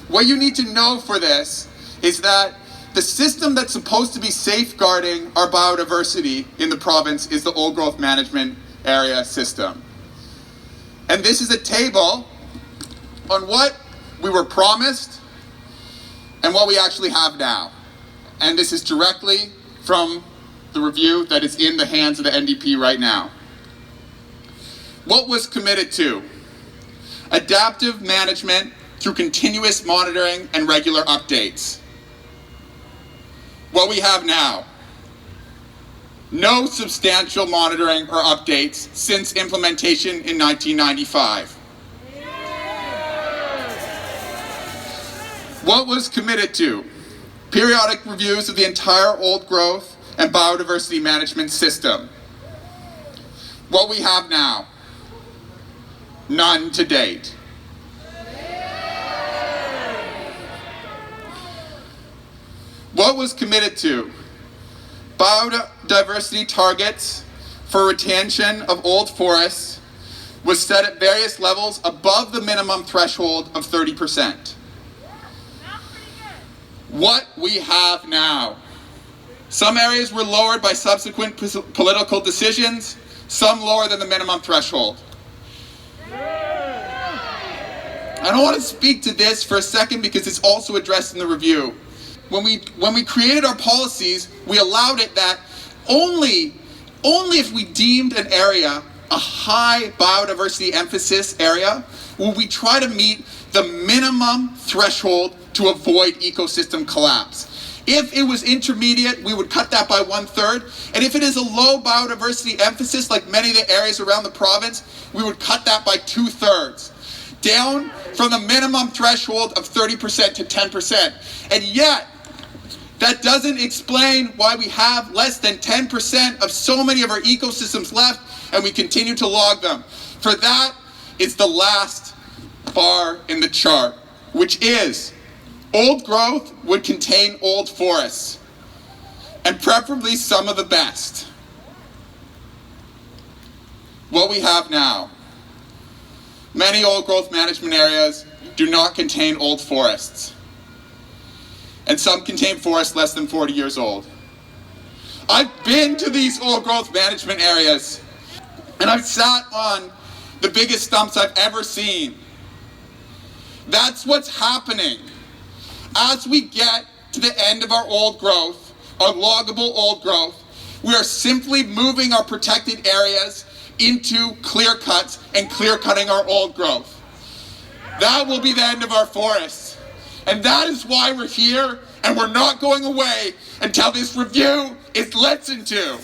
What you need to know for this is that the system that's supposed to be safeguarding our biodiversity in the province is the old growth management area system. And this is a table on what we were promised and what we actually have now. And this is directly from the review that is in the hands of the NDP right now. What was committed to? Adaptive management through continuous monitoring and regular updates. What we have now? No substantial monitoring or updates since implementation in 1995. What was committed to? Periodic reviews of the entire old growth and biodiversity management system. What we have now? None to date. What was committed to? Biodiversity targets for retention of old forests was set at various levels above the minimum threshold of 30%. What we have now. Some areas were lowered by subsequent political decisions, some lower than the minimum threshold. I don't want to speak to this for a second because it's also addressed in the review. When we created our policies, we allowed it that only if we deemed an area a high biodiversity emphasis area, will we try to meet the minimum threshold to avoid ecosystem collapse. If it was intermediate, we would cut that by 1/3. And if it is a low biodiversity emphasis, like many of the areas around the province, we would cut that by 2/3. Down from the minimum threshold of 30% to 10%. And yet, that doesn't explain why we have less than 10% of so many of our ecosystems left and we continue to log them. For that, it's the last bar in the chart, which is old growth would contain old forests, and preferably some of the best. What we have now. Many old growth management areas do not contain old forests. And some contain forests less than 40 years old. I've been to these old growth management areas, and I've sat on the biggest stumps I've ever seen. That's what's happening. As we get to the end of our old growth, our loggable old growth, we are simply moving our protected areas into clear cuts and clear cutting our old growth. That will be the end of our forests. And that is why we're here, and we're not going away until this review is listened to.